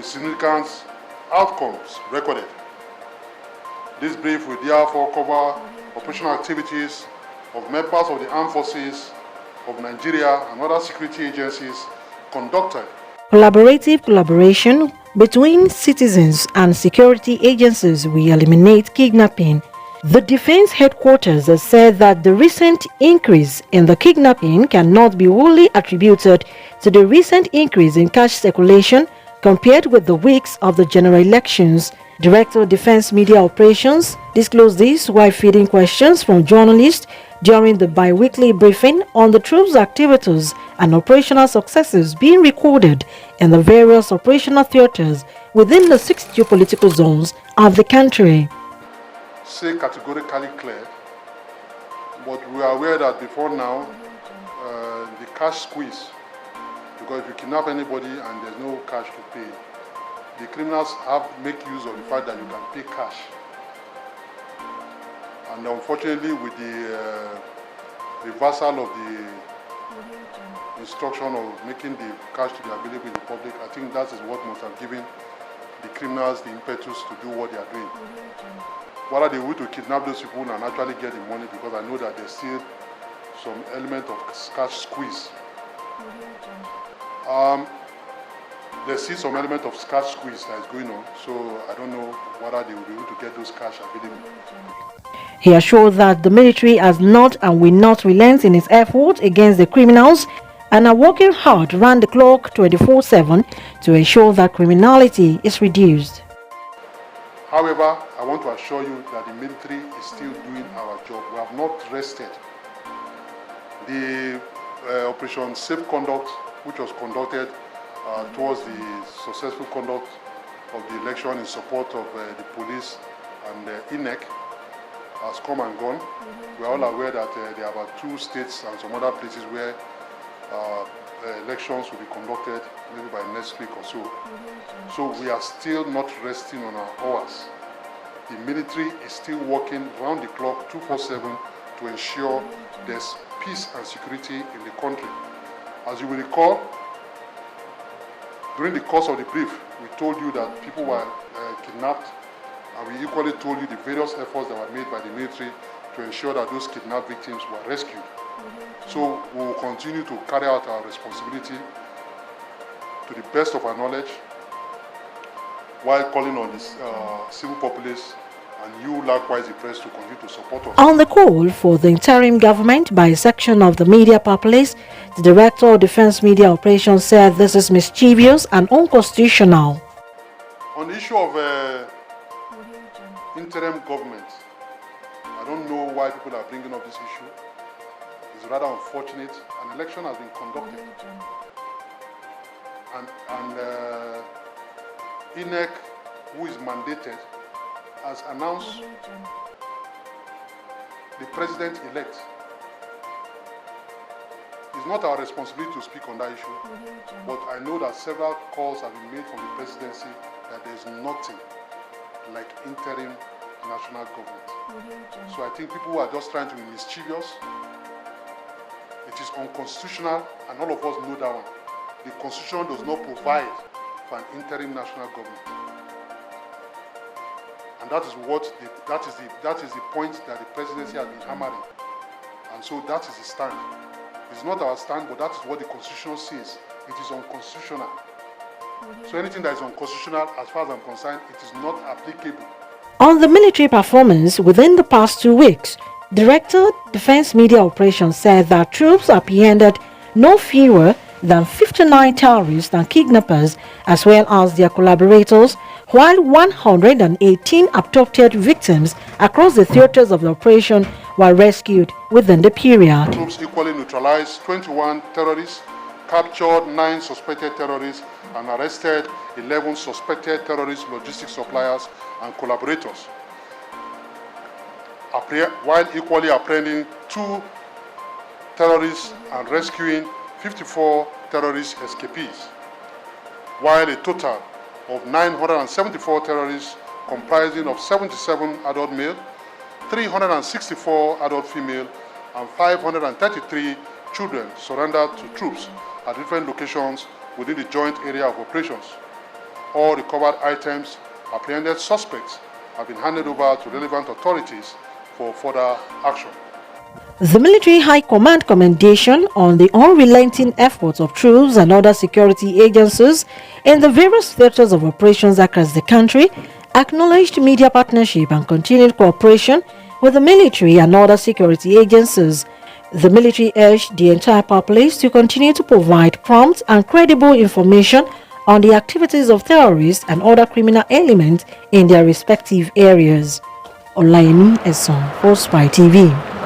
significant outcomes recorded. This brief will therefore cover operational activities of members of the armed forces of Nigeria and other security agencies conducted. Collaborative collaboration between citizens and security agencies will eliminate kidnapping. The Defense Headquarters has said that the recent increase in the kidnapping cannot be wholly attributed to the recent increase in cash circulation compared with the weeks of the general elections. Director of Defense Media Operations disclosed this while fielding questions from journalists during the bi-weekly briefing on the troops' activities and operational successes being recorded in the various operational theaters within the 6 geopolitical zones of the country. Say categorically clear, but we are aware that before now, the cash squeeze, because if you kidnap anybody and there's no cash to pay, the criminals make use of the fact that you can pay cash. And unfortunately, with the reversal of the instruction of making the cash to be available in the public, I think that is what must have given the criminals the impetus to do what they are doing. Whether they want to kidnap those people and actually get the money, because I know that there's still some element of cash squeeze. There's still some element of cash squeeze that is going on, so I don't know whether they will be able to get those cash available. He assured that the military has not and will not relent in its effort against the criminals and are working hard round the clock 24/7 to ensure that criminality is reduced. However, I want to assure you that the military is still doing our job. We have not rested. The Operation Safe Conduct, which was conducted towards the successful conduct of the election in support of the police and INEC, has come and gone. We are all aware that there are about 2 states and some other places where elections will be conducted maybe by next week or so. So we are still not resting on our hours. The military is still working round the clock 24/7 to ensure there's peace and security in the country. As you will recall, during the course of the brief, we told you that people were kidnapped, and we equally told you the various efforts that were made by the military to ensure that those kidnapped victims were rescued. So we will continue to carry out our responsibility to the best of our knowledge, while calling on the civil populace and you likewise the press to continue to support us. On the call for the interim government by a section of the media populace, the Director of Defense Media Operations said this is mischievous and unconstitutional. On the issue of interim government, I don't know why people are bringing up this issue. It's rather unfortunate. An election has been conducted, and INEC, who is mandated, has announced the president-elect. It's not our responsibility to speak on that issue, but I know that several calls have been made from the presidency that there's nothing like interim national government. So I think people are just trying to be mischievous. It is unconstitutional, and all of us know that one. The Constitution does not provide for an interim national government. And that is the point that the presidency has been hammering. And so that is the stand. It's not our stand, but that is what the Constitution says. It is unconstitutional. So anything that is unconstitutional, as far as I'm concerned, it is not applicable. On the military performance within the past 2 weeks, Director Defense Media Operations said that troops apprehended no fewer than 59 terrorists and kidnappers, as well as their collaborators, while 118 abducted victims across the theaters of the operation were rescued within the period. Troops equally neutralized 21 terrorists, captured 9 suspected terrorists, and arrested 11 suspected terrorist logistics suppliers and collaborators, while equally apprehending 2 terrorists and rescuing 54 terrorist escapees, while a total of 974 terrorists comprising of 77 adult male, 364 adult female, and 533 children surrendered to troops at different locations within the joint area of operations. All recovered items, apprehended suspects have been handed over to relevant authorities for further action. The Military High Command commendation on the unrelenting efforts of troops and other security agencies in the various theaters of operations across the country acknowledged media partnership and continued cooperation with the military and other security agencies. The military urged the entire populace to continue to provide prompt and credible information on the activities of terrorists and other criminal elements in their respective areas. Olayemi Eson, Force by TV.